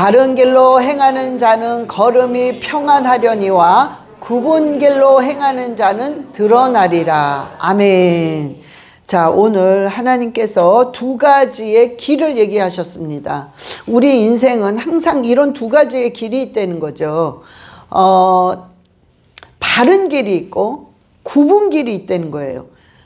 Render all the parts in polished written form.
바른 길로 행하는 자는 걸음이 평안하려니와 굽은 길로 행하는 자는 드러나리라. 아멘. 자, 오늘 하나님께서 두 가지의 길을 얘기하셨습니다. 우리 인생은 항상 이런 두 가지의 길이 있다는 거죠. 바른 길이 있고 굽은 길이 있다는 거예요.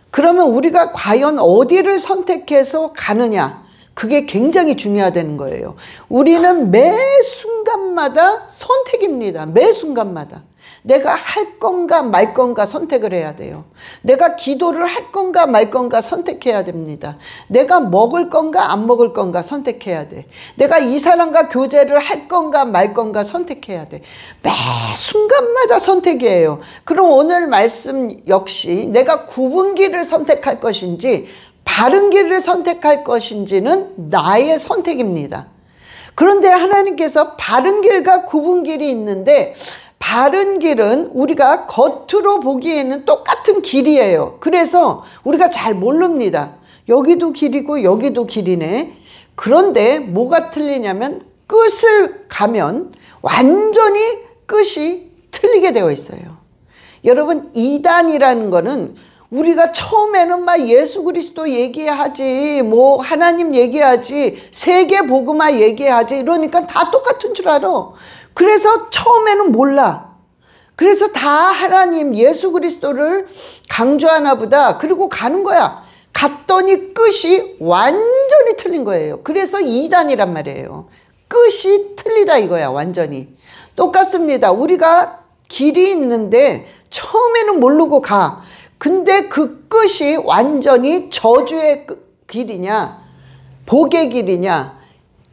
그러면 우리가 과연 어디를 선택해서 가느냐, 그게 굉장히 중요하다는 거예요. 우리는 매 순간마다 선택입니다. 매 순간마다. 내가 할 건가 말 건가 선택을 해야 돼요. 내가 기도를 할 건가 말 건가 선택해야 됩니다. 내가 먹을 건가 안 먹을 건가 선택해야 돼. 내가 이 사람과 교제를 할 건가 말 건가 선택해야 돼. 매 순간마다 선택이에요. 그럼 오늘 말씀 역시 내가 굽은 길을 선택할 것인지 바른 길을 선택할 것인지는 나의 선택입니다. 그런데 하나님께서 바른 길과 굽은 길이 있는데, 바른 길은 우리가 겉으로 보기에는 똑같은 길이에요. 그래서 우리가 잘 모릅니다. 여기도 길이고 여기도 길이네. 그런데 뭐가 틀리냐면 끝을 가면 완전히 끝이 틀리게 되어 있어요. 여러분, 이단이라는 거는 우리가 처음에는 막 예수 그리스도 얘기하지, 뭐 하나님 얘기하지, 세계 복음화 얘기하지, 이러니까 다 똑같은 줄 알아. 그래서 처음에는 몰라. 그래서 다 하나님 예수 그리스도를 강조하나 보다. 그리고 가는 거야. 갔더니 끝이 완전히 틀린 거예요. 그래서 이단이란 말이에요. 끝이 틀리다 이거야. 완전히 똑같습니다. 우리가 길이 있는데 처음에는 모르고 가. 근데 그 끝이 완전히 저주의 길이냐, 복의 길이냐,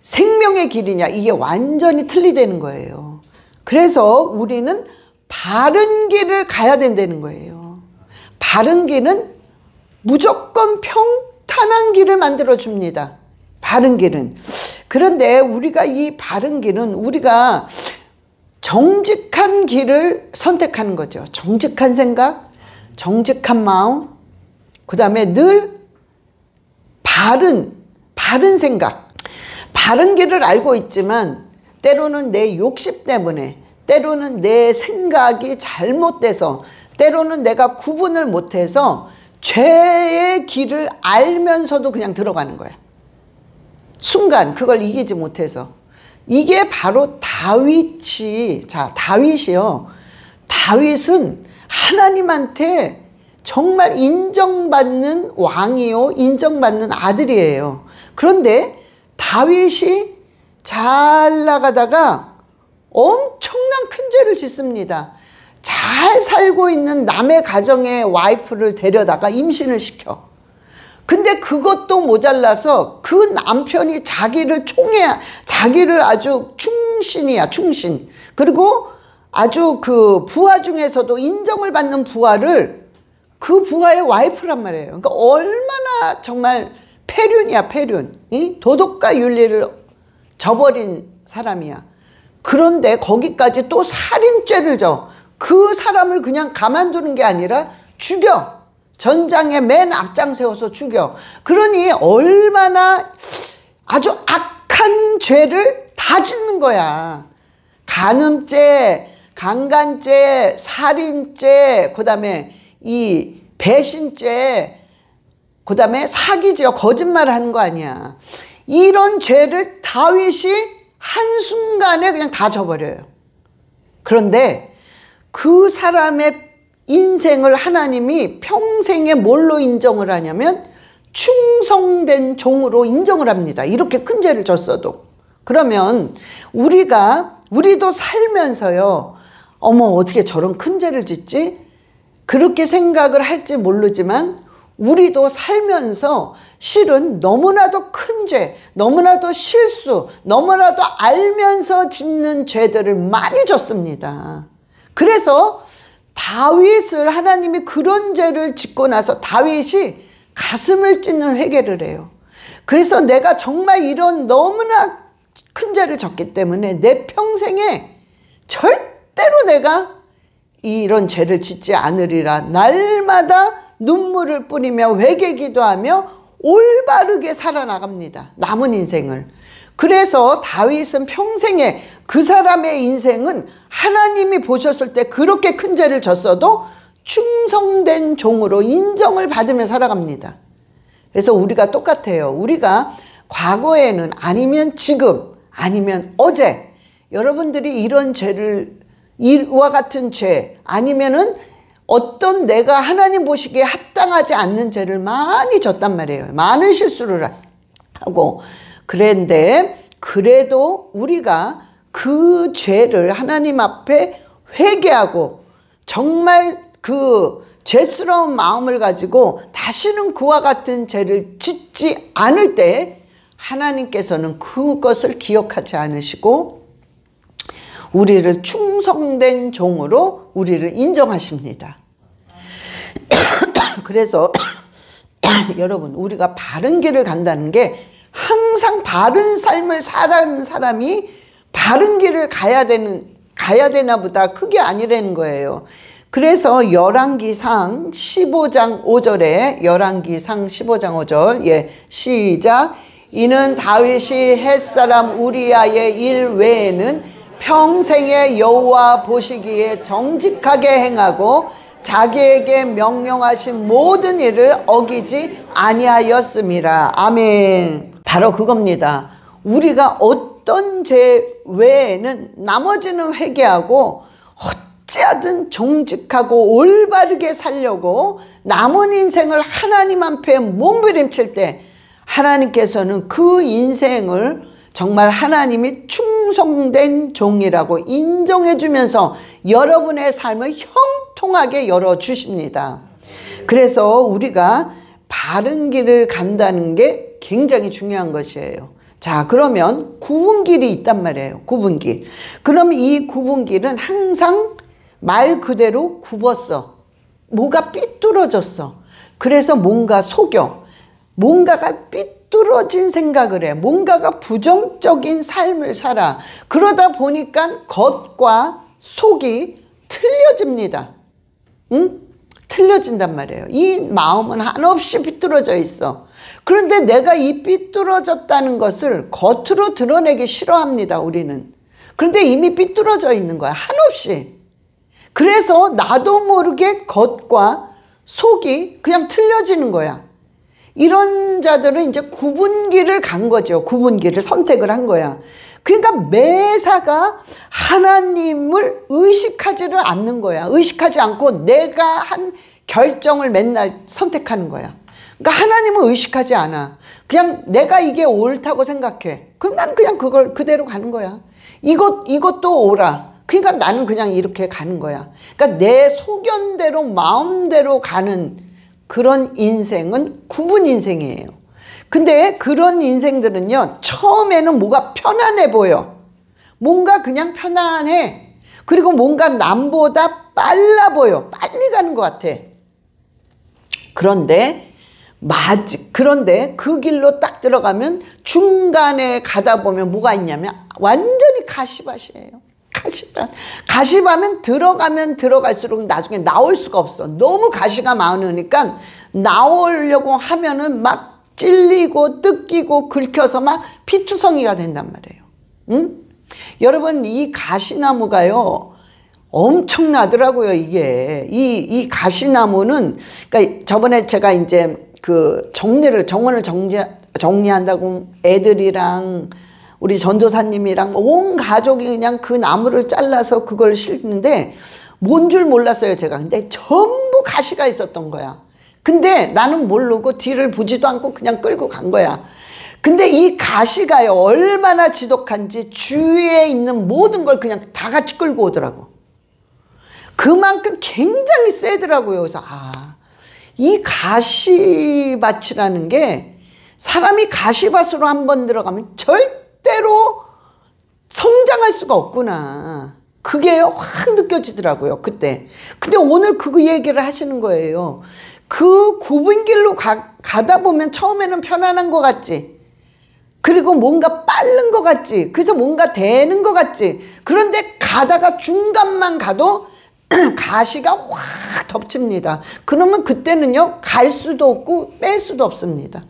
생명의 길이냐, 이게 완전히 틀리다는 거예요. 그래서 우리는 바른 길을 가야 된다는 거예요. 바른 길은 무조건 평탄한 길을 만들어 줍니다. 바른 길은. 그런데 우리가 이 바른 길은 우리가 정직한 길을 선택하는 거죠. 정직한 생각, 정직한 마음, 그 다음에 늘 바른 생각. 바른 길을 알고 있지만 때로는 내 욕심 때문에, 때로는 내 생각이 잘못돼서, 때로는 내가 구분을 못해서 죄의 길을 알면서도 그냥 들어가는 거야. 순간 그걸 이기지 못해서. 이게 바로 다윗이, 자, 다윗이요. 다윗은 하나님한테 정말 인정받는 왕이요, 인정받는 아들이에요. 그런데 다윗이 잘 나가다가 엄청난 큰 죄를 짓습니다. 잘 살고 있는 남의 가정에 와이프를 데려다가 임신을 시켜. 근데 그것도 모자라서 그 남편이 자기를 아주 충신이야, 충신. 그리고 아주 그 부하 중에서도 인정을 받는 부하를, 그 부하의 와이프란 말이에요. 그러니까 얼마나 정말 폐륜이야, 폐륜. 도덕과 윤리를 저버린 사람이야. 그런데 거기까지 또 살인죄를 져. 그 사람을 그냥 가만두는 게 아니라 죽여. 전장에 맨 앞장 세워서 죽여. 그러니 얼마나 아주 악한 죄를 다 짓는 거야. 간음죄, 강간죄, 살인죄, 그 다음에 이 배신죄, 그 다음에 사기죄, 거짓말을 하는 거 아니야. 이런 죄를 다윗이 한순간에 그냥 다 져버려요. 그런데 그 사람의 인생을 하나님이 평생에 뭘로 인정을 하냐면 충성된 종으로 인정을 합니다. 이렇게 큰 죄를 졌어도. 그러면 우리도 살면서요, 어머 어떻게 저런 큰 죄를 짓지? 그렇게 생각을 할지 모르지만 우리도 살면서 실은 너무나도 큰 죄, 너무나도 실수, 너무나도 알면서 짓는 죄들을 많이 졌습니다. 그래서 다윗을 하나님이 그런 죄를 짓고 나서 다윗이 가슴을 찢는 회개를 해요. 그래서 내가 정말 이런 너무나 큰 죄를 졌기 때문에 내 평생에 절대로 내가 이런 죄를 짓지 않으리라. 날마다 눈물을 뿌리며 회개 기도하며 올바르게 살아나갑니다. 남은 인생을. 그래서 다윗은 평생에 그 사람의 인생은 하나님이 보셨을 때 그렇게 큰 죄를 졌어도 충성된 종으로 인정을 받으며 살아갑니다. 그래서 우리가 똑같아요. 우리가 과거에는 아니면 지금 아니면 어제 여러분들이 이런 죄를 이와 같은 죄 아니면은 어떤 내가 하나님 보시기에 합당하지 않는 죄를 많이 졌단 말이에요. 많은 실수를 하고 그런데 그래도 우리가 그 죄를 하나님 앞에 회개하고 정말 그 죄스러운 마음을 가지고 다시는 그와 같은 죄를 짓지 않을 때 하나님께서는 그것을 기억하지 않으시고 우리를 충성된 종으로 우리를 인정하십니다. 그래서 여러분 우리가 바른 길을 간다는 게 항상 바른 삶을 살아가는 사람이 바른 길을 가야 되나 보다 그게 아니라는 거예요. 그래서 열왕기상 15장 5절에 열왕기상 15장 5절 예 시작. 이는 다윗이 햇사람 우리아의 일 외에는 평생에 여호와 보시기에 정직하게 행하고 자기에게 명령하신 모든 일을 어기지 아니하였음이라. 아멘. 바로 그겁니다. 우리가 어떤 죄 외에는 나머지는 회개하고 어찌하든 정직하고 올바르게 살려고 남은 인생을 하나님 앞에 몸부림칠 때 하나님께서는 그 인생을 정말 하나님이 충성된 종이라고 인정해 주면서 여러분의 삶을 형통하게 열어주십니다. 그래서 우리가 바른 길을 간다는 게 굉장히 중요한 것이에요. 자, 그러면 굽은 길이 있단 말이에요. 굽은 길. 그럼 이 굽은 길은 항상 말 그대로 굽었어. 뭐가 삐뚤어졌어. 그래서 뭔가 속여. 뭔가가 삐뚤어진 생각을 해. 뭔가가 부정적인 삶을 살아. 그러다 보니까 겉과 속이 틀려집니다. 응? 틀려진단 말이에요. 이 마음은 한없이 삐뚤어져 있어. 그런데 내가 이 삐뚤어졌다는 것을 겉으로 드러내기 싫어합니다. 우리는. 그런데 이미 삐뚤어져 있는 거야. 한없이. 그래서 나도 모르게 겉과 속이 그냥 틀려지는 거야. 이런 자들은 이제 굽은 길을 간 거죠. 굽은 길을 선택을 한 거야. 그러니까 매사가 하나님을 의식하지를 않는 거야. 의식하지 않고 내가 한 결정을 맨날 선택하는 거야. 그러니까 하나님은 의식하지 않아. 그냥 내가 이게 옳다고 생각해. 그럼 나는 그냥 그걸 그대로 가는 거야. 이것도 옳아. 그러니까 나는 그냥 이렇게 가는 거야. 그러니까 내 소견대로 마음대로 가는 그런 인생은 굽은 인생이에요. 근데 그런 인생들은요, 처음에는 뭐가 편안해 보여. 뭔가 그냥 편안해. 그리고 뭔가 남보다 빨라 보여. 빨리 가는 것 같아. 그런데 그 길로 딱 들어가면 중간에 가다 보면 뭐가 있냐면 완전히 가시밭이에요. 가시밭은 들어가면 들어갈수록 나중에 나올 수가 없어. 너무 가시가 많으니까 나오려고 하면은 막 찔리고 뜯기고 긁혀서 막 피투성이가 된단 말이에요. 응? 여러분 이 가시나무가요 엄청나더라고요. 이게 이 가시나무는 그러니까 저번에 제가 이제 그 정원을 정리한다고 애들이랑 우리 전도사님이랑 온 가족이 그냥 그 나무를 잘라서 그걸 심는데 뭔 줄 몰랐어요 제가. 근데 전부 가시가 있었던 거야. 근데 나는 모르고 뒤를 보지도 않고 그냥 끌고 간 거야. 근데 이 가시가요 얼마나 지독한지 주위에 있는 모든 걸 그냥 다 같이 끌고 오더라고. 그만큼 굉장히 세더라고요. 그래서 이 가시밭이라는 게 사람이 가시밭으로 한번 들어가면 절대로 성장할 수가 없구나. 그게 확 느껴지더라고요 그때. 근데 오늘 그 얘기를 하시는 거예요. 그 굽은 길로 가다 보면 처음에는 편안한 것 같지. 그리고 뭔가 빠른 것 같지. 그래서 뭔가 되는 것 같지. 그런데 가다가 중간만 가도 가시가 확 덮칩니다. 그러면 그때는요 갈 수도 없고 뺄 수도 없습니다.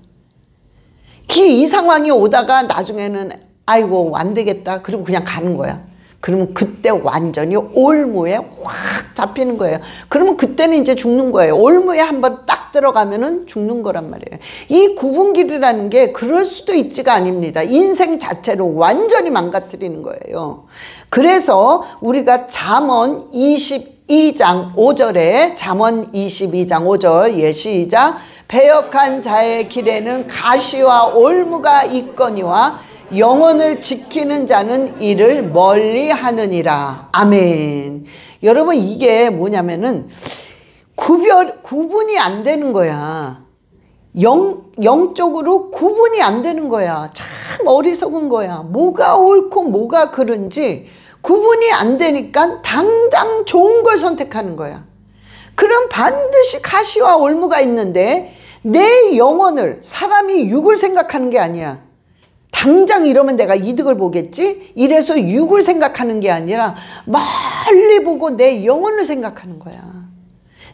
이 상황이 오다가 나중에는 아이고 안 되겠다. 그리고 그냥 가는 거야. 그러면 그때 완전히 올무에 확 잡히는 거예요. 그러면 그때는 이제 죽는 거예요. 올무에 한번 딱 들어가면은 죽는 거란 말이에요. 이 구분길이라는 게 그럴 수도 있지가 아닙니다. 인생 자체를 완전히 망가뜨리는 거예요. 그래서 우리가 잠언 22장 5절에 잠언 22장 5절 시작. 배역한 자의 길에는 가시와 올무가 있거니와 영혼을 지키는 자는 이를 멀리 하느니라. 아멘. 여러분 이게 뭐냐면은 구분이 안 되는 거야. 영적으로 구분이 안 되는 거야. 참 어리석은 거야. 뭐가 옳고 뭐가 그른지 구분이 안 되니까 당장 좋은 걸 선택하는 거야. 그럼 반드시 가시와 올무가 있는데 내 영혼을, 사람이 육을 생각하는 게 아니야. 당장 이러면 내가 이득을 보겠지? 이래서 육을 생각하는 게 아니라 멀리 보고 내 영혼을 생각하는 거야.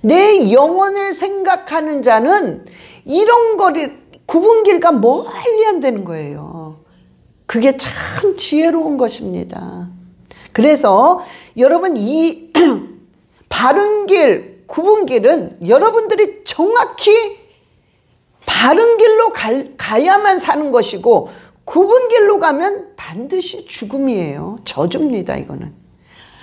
내 영혼을 생각하는 자는 이런 거리 구분길과 멀리 안 되는 거예요. 그게 참 지혜로운 것입니다. 그래서 여러분 이 바른 길, 구분길은 여러분들이 정확히 바른 길로 가야만 사는 것이고 굽은 길로 가면 반드시 죽음이에요. 저주입니다. 이거는.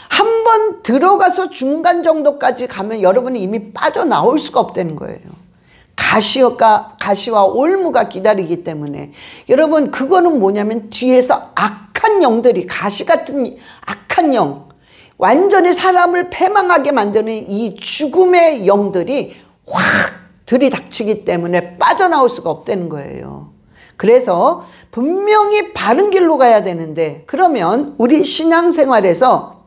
한번 들어가서 중간 정도까지 가면 여러분이 이미 빠져나올 수가 없다는 거예요. 가시와 올무가 기다리기 때문에. 여러분 그거는 뭐냐면 뒤에서 악한 영들이, 가시 같은 악한 영, 완전히 사람을 패망하게 만드는 이 죽음의 영들이 확 들이닥치기 때문에 빠져나올 수가 없다는 거예요. 그래서 분명히 바른 길로 가야 되는데, 그러면 우리 신앙생활에서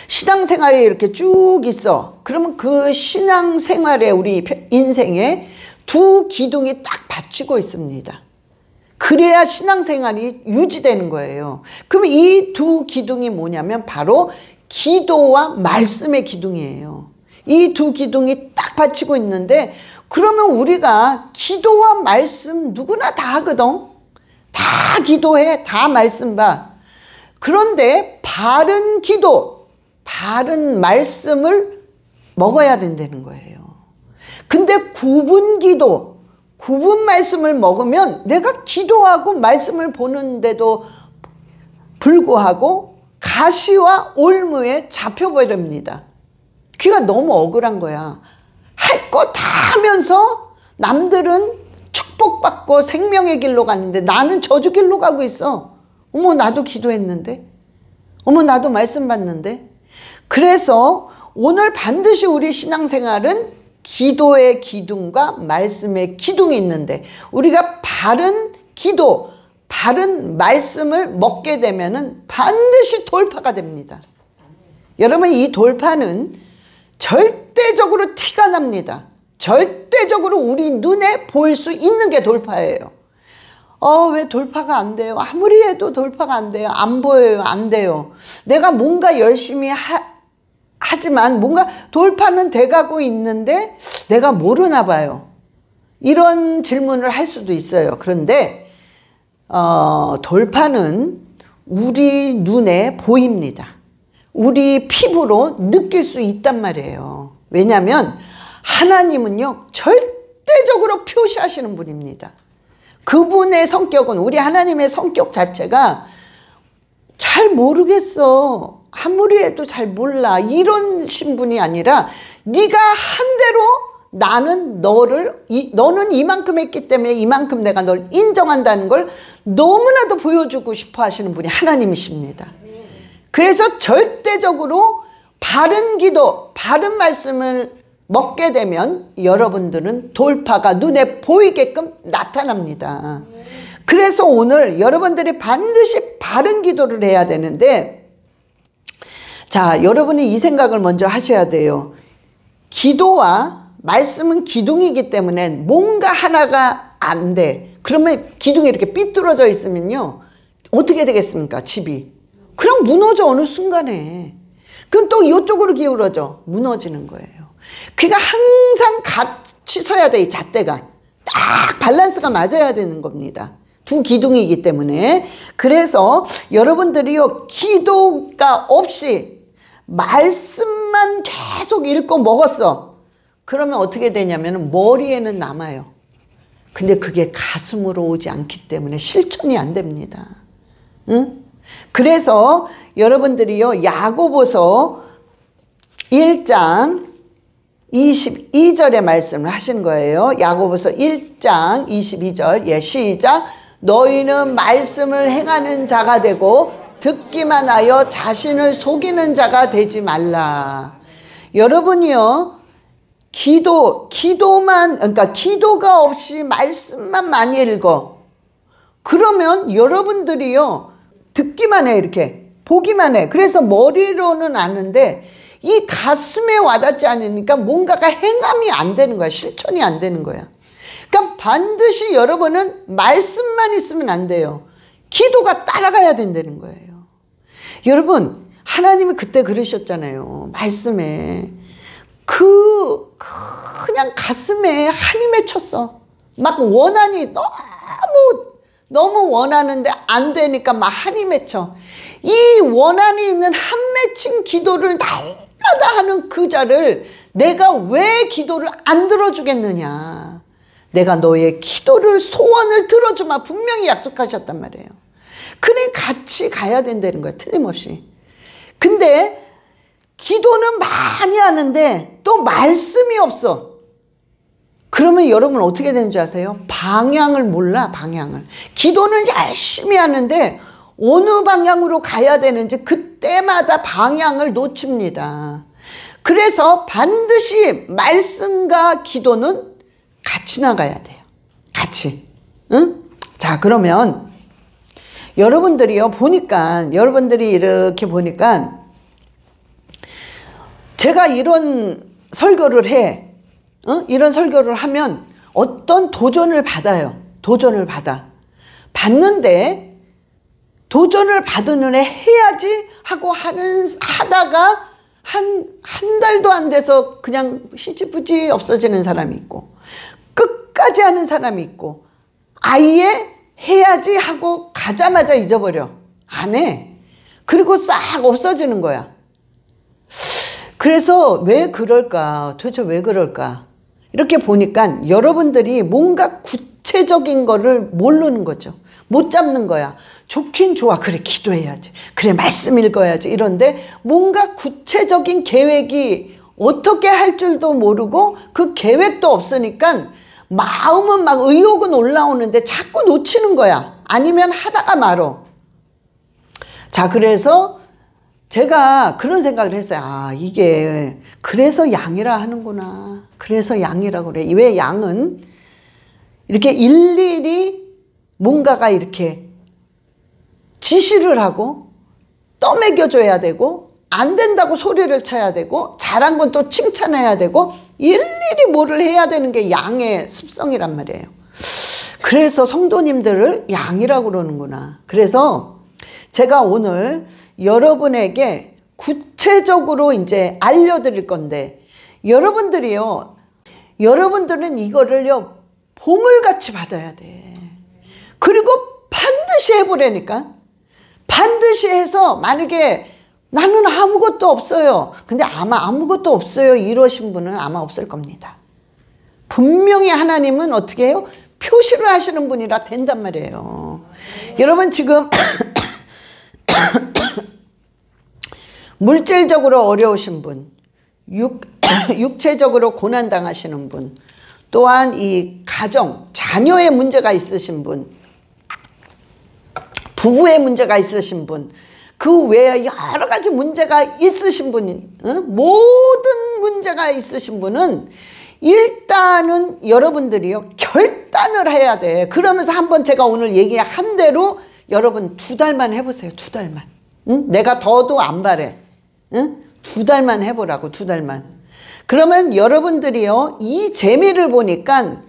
신앙생활이 이렇게 쭉 있어. 그러면 그 신앙생활에 우리 인생에 두 기둥이 딱 받치고 있습니다. 그래야 신앙생활이 유지되는 거예요. 그럼 이 두 기둥이 뭐냐면 바로 기도와 말씀의 기둥이에요. 이 두 기둥이 딱 받치고 있는데, 그러면 우리가 기도와 말씀 누구나 다 하거든. 다 기도해. 다 말씀 봐. 그런데 바른 기도, 바른 말씀을 먹어야 된다는 거예요. 근데 굽은 기도, 굽은 말씀을 먹으면 내가 기도하고 말씀을 보는데도 불구하고 가시와 올무에 잡혀버립니다. 그가 너무 억울한 거야. 할 거 다 하면서 남들은 축복받고 생명의 길로 가는데 나는 저주 길로 가고 있어. 어머 나도 기도했는데, 어머 나도 말씀 받는데. 그래서 오늘 반드시 우리 신앙생활은 기도의 기둥과 말씀의 기둥이 있는데, 우리가 바른 기도, 바른 말씀을 먹게 되면은 반드시 돌파가 됩니다. 여러분 이 돌파는 절대적으로 티가 납니다. 절대적으로 우리 눈에 보일 수 있는 게 돌파예요. 왜 돌파가 안 돼요? 아무리 해도 돌파가 안 돼요. 안 보여요. 안 돼요. 내가 뭔가 열심히 하지만 뭔가 돌파는 돼가고 있는데 내가 모르나 봐요. 이런 질문을 할 수도 있어요. 그런데 돌파는 우리 눈에 보입니다. 우리 피부로 느낄 수 있단 말이에요. 왜냐하면 하나님은요 절대적으로 표시하시는 분입니다. 그분의 성격은, 우리 하나님의 성격 자체가 잘 모르겠어, 아무리 해도 잘 몰라, 이런 신분이 아니라 네가 한 대로 나는 너는 이만큼 했기 때문에 이만큼 내가 널 인정한다는 걸 너무나도 보여주고 싶어 하시는 분이 하나님이십니다. 그래서 절대적으로 바른 기도, 바른 말씀을 먹게 되면 여러분들은 돌파가 눈에 보이게끔 나타납니다. 그래서 오늘 여러분들이 반드시 바른 기도를 해야 되는데, 자, 여러분이 이 생각을 먼저 하셔야 돼요. 기도와 말씀은 기둥이기 때문에 뭔가 하나가 안 돼. 그러면 기둥이 이렇게 삐뚤어져 있으면요 어떻게 되겠습니까? 집이 그냥 무너져, 어느 순간에. 그럼 또 이쪽으로 기울어져, 무너지는 거예요. 그러니까 항상 같이 서야 돼. 이 잣대가 딱 밸런스가 맞아야 되는 겁니다. 두 기둥이기 때문에. 그래서 여러분들이요, 기도가 없이 말씀만 계속 읽고 먹었어. 그러면 어떻게 되냐면 머리에는 남아요. 근데 그게 가슴으로 오지 않기 때문에 실천이 안 됩니다. 응? 그래서 여러분들이요, 야고보서 1장 22절의 말씀을 하신 거예요. 야고보서 1장 22절. 예, 시작. 너희는 말씀을 행하는 자가 되고 듣기만 하여 자신을 속이는 자가 되지 말라. 여러분이요, 기도만, 그러니까 기도가 없이 말씀만 많이 읽어. 그러면 여러분들이요, 듣기만 해, 이렇게. 보기만 해. 그래서 머리로는 아는데 이 가슴에 와닿지 않으니까 뭔가가 행함이 안 되는 거야. 실천이 안 되는 거야. 그러니까 반드시 여러분은 말씀만 있으면 안 돼요. 기도가 따라가야 된다는 거예요. 여러분, 하나님이 그때 그러셨잖아요. 말씀에. 그냥 가슴에 한이 맺혔어. 막 원한이 너무 원하는데 안 되니까 막 한이 맺혀. 이 원한이 있는 한 맺힌 기도를 날마다 하는 그 자를 내가 왜 기도를 안 들어주겠느냐. 내가 너의 기도를, 소원을 들어주마 분명히 약속하셨단 말이에요. 그래 같이 가야 된다는 거야, 틀림없이. 근데 기도는 많이 하는데 또 말씀이 없어. 그러면 여러분 어떻게 되는 줄 아세요? 방향을 몰라, 방향을. 기도는 열심히 하는데 어느 방향으로 가야 되는지 그때마다 방향을 놓칩니다. 그래서 반드시 말씀과 기도는 같이 나가야 돼요. 같이. 응? 자, 그러면 여러분들이요, 여러분들이 이렇게 보니까 제가 이런 설교를 해. 이런 설교를 하면 어떤 도전을 받아요. 도전을 받아. 받는데 도전을 받은 애 해야지 하고 하다가 한 달도 안 돼서 그냥 희지부지 없어지는 사람이 있고, 끝까지 하는 사람이 있고, 아예 해야지 하고 가자마자 잊어버려. 안 해. 그리고 싹 없어지는 거야. 그래서 왜 그럴까? 도대체 왜 그럴까? 이렇게 보니까 여러분들이 뭔가 구체적인 거를 모르는 거죠. 못 잡는 거야. 좋긴 좋아. 그래, 기도해야지. 그래, 말씀 읽어야지. 이런데 뭔가 구체적인 계획이 어떻게 할 줄도 모르고 그 계획도 없으니까 마음은 막 의욕은 올라오는데 자꾸 놓치는 거야. 아니면 하다가 말어. 자, 그래서 제가 그런 생각을 했어요. 아, 이게 그래서 양이라 하는구나. 그래서 양이라고 그래. 왜 양은 이렇게 일일이 뭔가가 이렇게 지시를 하고 떠먹여줘야 되고, 안 된다고 소리를 쳐야 되고, 잘한 건 또 칭찬해야 되고, 일일이 뭐를 해야 되는 게 양의 습성이란 말이에요. 그래서 성도님들을 양이라고 그러는구나. 그래서 제가 오늘 여러분에게 구체적으로 이제 알려드릴 건데, 여러분들은 이거를요, 보물같이 받아야 돼. 그리고 반드시 해보라니까. 반드시 해서, 만약에 나는 아무것도 없어요. 근데 아마 아무것도 없어요 이러신 분은 아마 없을 겁니다. 분명히 하나님은 어떻게 해요? 표시를 하시는 분이라 된단 말이에요. 여러분 지금 물질적으로 어려우신 분, 육체적으로 고난당하시는 분, 또한 이 가정, 자녀의 문제가 있으신 분, 부부의 문제가 있으신 분, 그 외에 여러 가지 문제가 있으신 분, 모든 문제가 있으신 분은 일단은 여러분들이요, 결단을 해야 돼. 그러면서 한번 제가 오늘 얘기한 대로 여러분 2달만 해보세요. 2달만. 응? 내가 더도 안 바래. 응? 2달만 해보라고. 2달만. 그러면 여러분들이요, 이 재미를 보니까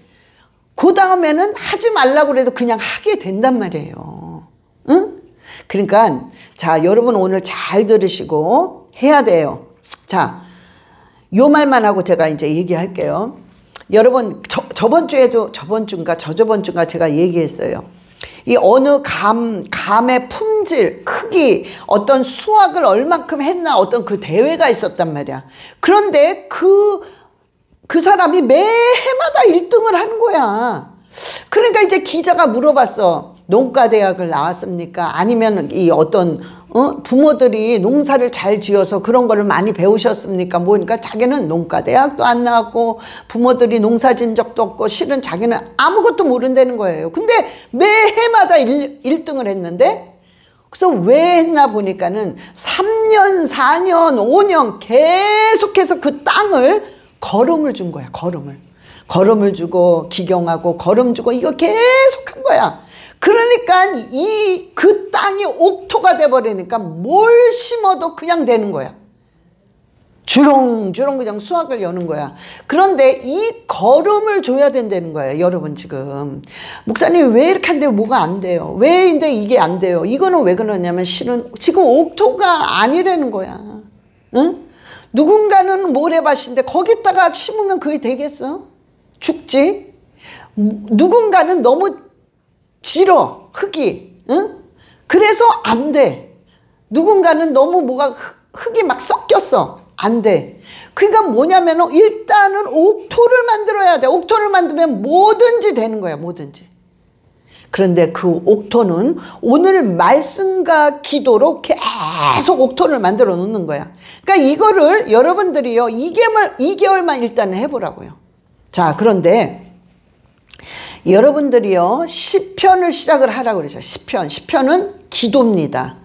그 다음에는 하지 말라고 그래도 그냥 하게 된단 말이에요. 응? 그러니까 자, 여러분 오늘 잘 들으시고 해야 돼요. 자, 요 말만 하고 제가 이제 얘기할게요. 여러분 저번 주인가 저저번 주인가 제가 얘기했어요. 이 어느 감의 품질, 크기, 어떤 수확을 얼만큼 했나 어떤 그 대회가 있었단 말이야. 그런데 그 사람이 매해마다 1등을 하는 거야. 그러니까 이제 기자가 물어봤어. 농가대학을 나왔습니까? 아니면 이 어떤 부모들이 농사를 잘 지어서 그런 거를 많이 배우셨습니까? 뭐니까 자기는 농가대학도 안 나왔고 부모들이 농사 진 적도 없고 실은 자기는 아무것도 모른다는 거예요. 근데 매해마다 1등을 했는데, 그래서 왜 했나 보니까는 3년, 4년, 5년 계속해서 그 땅을 거름을 준 거야. 거름을 주고 기경하고 거름 주고 이거 계속 한 거야. 그러니까 그 땅이 옥토가 돼버리니까 뭘 심어도 그냥 되는 거야. 주렁주렁 그냥 수확을 여는 거야. 그런데 이 거름을 줘야 된다는 거예요. 여러분 지금 목사님 왜 이렇게 한대요? 뭐가 안 돼요? 왜인데 이게 안 돼요? 이거는 왜 그러냐면 실은 지금 옥토가 아니라는 거야. 응? 누군가는 모래밭인데 거기다가 심으면 그게 되겠어? 죽지. 누군가는 너무 질어 흙이. 응? 그래서 안 돼. 누군가는 너무 뭐가 흙이 막 섞였어. 안 돼. 그러니까 뭐냐면 일단은 옥토를 만들어야 돼. 옥토를 만들면 뭐든지 되는 거야. 뭐든지. 그런데 그 옥토는 오늘 말씀과 기도로 계속 옥토를 만들어 놓는 거야. 그러니까 이거를 여러분들이요 2개월만 일단은 해보라고요. 자, 그런데 여러분들이요 시편을 시작을 하라고 그러죠. 시편은 기도입니다.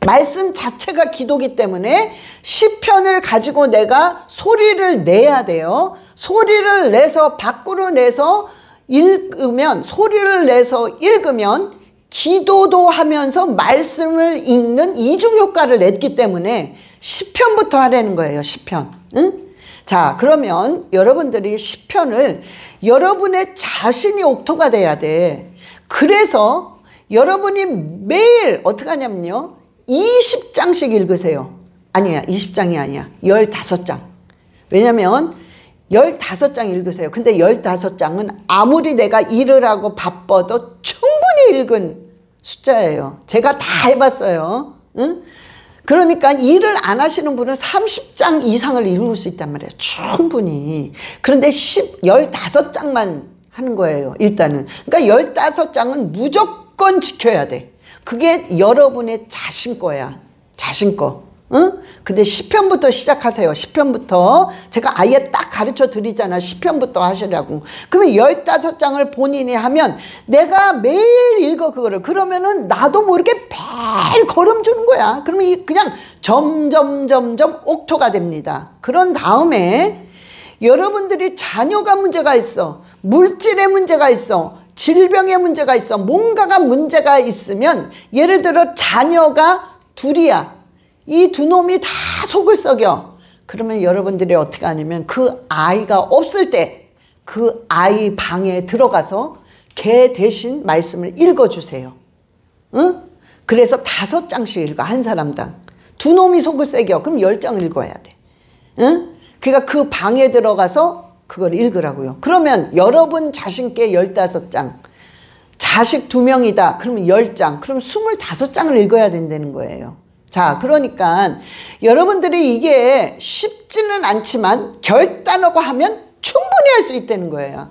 말씀 자체가 기도기 때문에 시편을 가지고 내가 소리를 내야 돼요. 소리를 내서 밖으로 내서 읽으면, 소리를 내서 읽으면 기도도 하면서 말씀을 읽는 이중 효과를 냈기 때문에 시편부터 하라는 거예요. 시편. 응? 자, 그러면 여러분들이 시편을 여러분의 자신이 옥토가 돼야 돼. 그래서 여러분이 매일 어떻게 하냐면요 20장씩 읽으세요. 아니야, 20장이 아니야, 15장. 왜냐면 15장 읽으세요. 근데 15장은 아무리 내가 일을 하고 바빠도 충분히 읽은 숫자예요. 제가 다 해봤어요. 응? 그러니까 일을 안 하시는 분은 30장 이상을 읽을 수 있단 말이에요. 충분히. 그런데 15장만 하는 거예요. 일단은. 그러니까 15장은 무조건 지켜야 돼. 그게 여러분의 자신 거야. 자신 거. 응? 근데 시편부터 시작하세요. 시편부터. 제가 아예 딱 가르쳐 드리잖아. 시편부터 하시라고. 그러면 15장을 본인이 하면 내가 매일 읽어 그거를. 그러면은 나도 모르게 매일 걸음 주는 거야. 그러면 그냥 점점 옥토가 됩니다. 그런 다음에 여러분들이 자녀가 문제가 있어. 물질의 문제가 있어. 질병의 문제가 있어. 뭔가가 문제가 있으면 예를 들어 자녀가 둘이야. 이 두 놈이 다 속을 썩여. 그러면 여러분들이 어떻게 하냐면 그 아이가 없을 때 그 아이 방에 들어가서 걔 대신 말씀을 읽어주세요. 응? 그래서 5장씩 읽어. 한 사람당. 두 놈이 속을 썩여. 그럼 10장을 읽어야 돼. 응? 그러니까 그 방에 들어가서 그걸 읽으라고요. 그러면 여러분 자신께 15장. 자식 2명이다. 그러면 10장. 그럼 25장을 읽어야 된다는 거예요. 자, 그러니까 여러분들이 이게 쉽지는 않지만 결단하고 하면 충분히 할 수 있다는 거예요.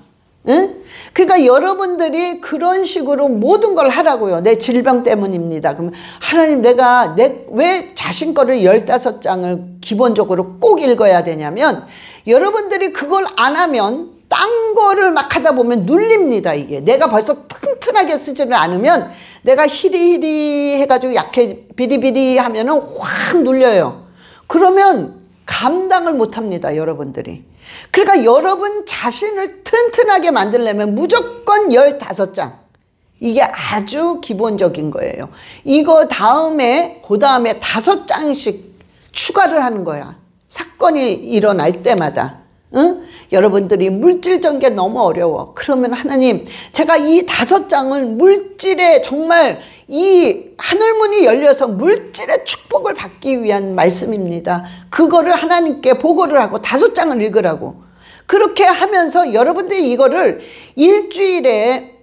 응? 그러니까 여러분들이 그런 식으로 모든 걸 하라고요. 내 질병 때문입니다. 그러면 하나님 내가 왜 자신 거를 15장을 기본적으로 꼭 읽어야 되냐면 여러분들이 그걸 안 하면 딴 거를 막 하다 보면 눌립니다. 이게 내가 벌써 튼튼하게 쓰지를 않으면 내가 히리히리 해가지고 약해 비리비리 하면은 확 눌려요. 그러면 감당을 못합니다. 여러분들이. 그러니까 여러분 자신을 튼튼하게 만들려면 무조건 15장. 이게 아주 기본적인 거예요. 이거 다음에 그 다음에 5장씩 추가를 하는 거야. 사건이 일어날 때마다. 응? 여러분들이 물질적인 게 너무 어려워. 그러면 하나님 제가 이 5장을 물질에 정말 이 하늘문이 열려서 물질의 축복을 받기 위한 말씀입니다. 그거를 하나님께 보고를 하고 5장을 읽으라고. 그렇게 하면서 여러분들이 이거를 일주일에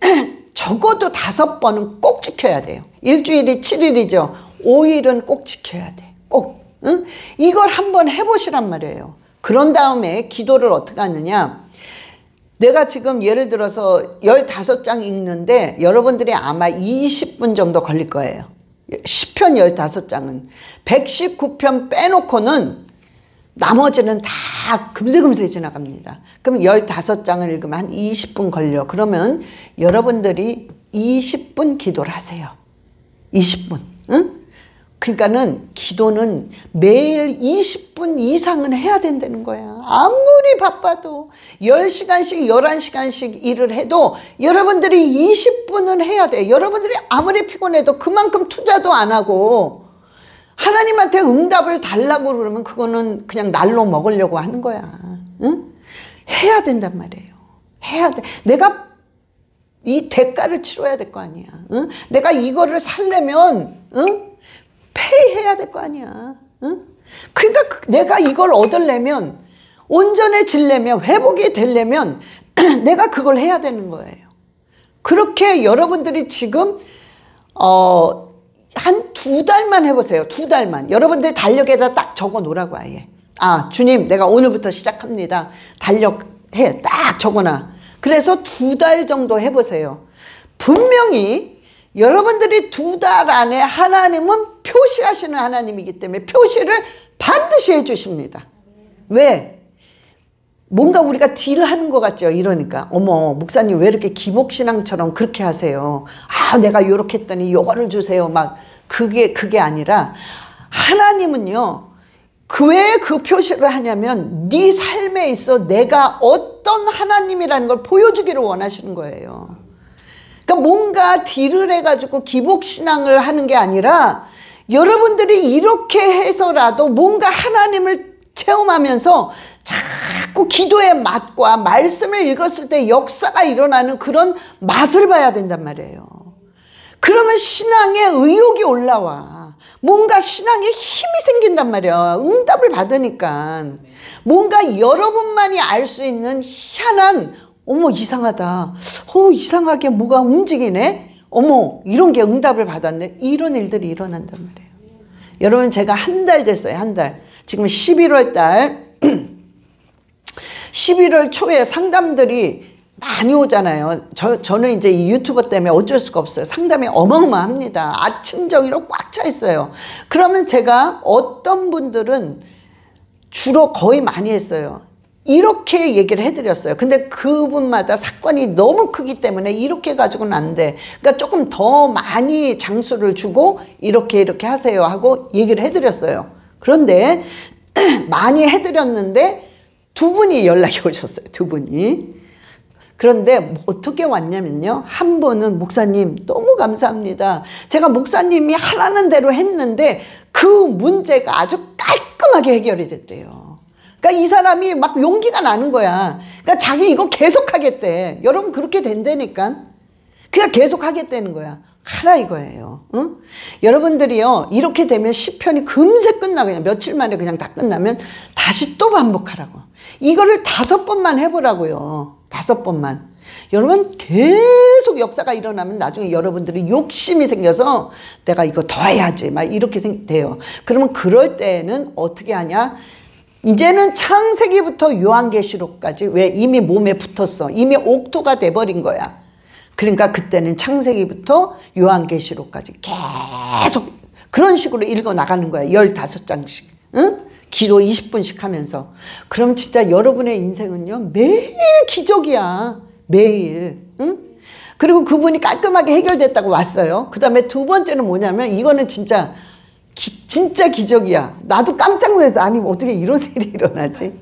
적어도 5번은 꼭 지켜야 돼요. 일주일이 7일이죠. 5일은 꼭 지켜야 돼. 꼭. 응? 이걸 한번 해보시란 말이에요. 그런 다음에 기도를 어떻게 하느냐. 내가 지금 예를 들어서 15장 읽는데 여러분들이 아마 20분 정도 걸릴 거예요. 10편 15장은. 119편 빼놓고는 나머지는 다 금세금세 지나갑니다. 그럼 15장을 읽으면 한 20분 걸려. 그러면 여러분들이 20분 기도를 하세요. 20분. 응? 그러니까는 기도는 매일 20분 이상은 해야 된다는 거야. 아무리 바빠도 10시간씩 11시간씩 일을 해도 여러분들이 20분은 해야 돼. 여러분들이 아무리 피곤해도 그만큼 투자도 안 하고 하나님한테 응답을 달라고 그러면 그거는 그냥 날로 먹으려고 하는 거야. 응? 해야 된단 말이에요. 해야 돼. 내가 이 대가를 치러야 될 거 아니야. 응? 내가 이거를 살려면 응? 페이해야 될 거 아니야. 응? 그러니까 내가 이걸 얻으려면 온전해지려면 회복이 되려면 내가 그걸 해야 되는 거예요. 그렇게 여러분들이 지금 한 2달만 해보세요. 2달만. 여러분들 달력에다 딱 적어 놓으라고 아예. 아, 주님, 내가 오늘부터 시작합니다. 달력해. 딱 적어놔. 그래서 2달 정도 해보세요. 분명히 여러분들이 2달 안에 하나님은 표시하시는 하나님이기 때문에 표시를 반드시 해주십니다. 왜? 뭔가 우리가 딜하는 것 같죠. 이러니까 어머 목사님 왜 이렇게 기복신앙처럼 그렇게 하세요. 아 내가 요렇게 했더니 요거를 주세요. 막 그게 아니라 하나님은요. 왜 그 표시를 하냐면 네 삶에 있어 내가 어떤 하나님이라는 걸 보여주기를 원하시는 거예요. 그러니까 뭔가 딜을 해가지고 기복신앙을 하는 게 아니라 여러분들이 이렇게 해서라도 뭔가 하나님을 체험하면서 자꾸 기도의 맛과 말씀을 읽었을 때 역사가 일어나는 그런 맛을 봐야 된단 말이에요. 그러면 신앙에 의욕이 올라와. 뭔가 신앙에 힘이 생긴단 말이야. 응답을 받으니까. 뭔가 여러분만이 알 수 있는 희한한 어머 이상하다. 이상하게 뭐가 움직이네. 어머 이런 게 응답을 받았네. 이런 일들이 일어난단 말이에요. 여러분 제가 한 달 됐어요. 한 달. 지금 11월 달 11월 초에 상담들이 많이 오잖아요. 저는 이제 이 유튜버 때문에 어쩔 수가 없어요. 상담이 어마어마합니다. 아침 저녁으로 꽉 차 있어요. 그러면 제가 어떤 분들은 주로 거의 많이 했어요. 이렇게 얘기를 해드렸어요. 근데 그분마다 사건이 너무 크기 때문에 이렇게 가지고는 안 돼. 그러니까 조금 더 많이 장수를 주고 이렇게 하세요 하고 얘기를 해드렸어요. 그런데 많이 해드렸는데 2분이 연락이 오셨어요. 2분이. 그런데 어떻게 왔냐면요. 한 분은 목사님 너무 감사합니다. 제가 목사님이 하라는 대로 했는데 그 문제가 아주 깔끔하게 해결이 됐대요. 그러니까 이 사람이 막 용기가 나는 거야. 그러니까 자기 이거 계속 하겠대. 여러분 그렇게 된다니까. 그냥 계속 하겠다는 거야. 하라 이거예요. 응? 여러분들이요 이렇게 되면 시편이 금세 끝나. 그냥 며칠 만에 그냥 다 끝나면 다시 또 반복하라고. 이거를 5번만 해보라고요. 5번만. 여러분 계속 역사가 일어나면 나중에 여러분들이 욕심이 생겨서 내가 이거 더 해야지 막 이렇게 돼요. 그러면 그럴 때는 어떻게 하냐. 이제는 창세기부터 요한계시록까지. 왜? 이미 몸에 붙었어. 이미 옥토가 돼버린 거야. 그러니까 그때는 창세기부터 요한계시록까지 계속 그런 식으로 읽어 나가는 거야. 15장씩. 응? 기도 20분씩 하면서. 그럼 진짜 여러분의 인생은요 매일 기적이야. 매일. 응? 그리고 그분이 깔끔하게 해결됐다고 왔어요. 그 다음에 2번째는 뭐냐면 이거는 진짜 기적이야. 나도 깜짝 놀라서 아니 어떻게 이런 일이 일어나지.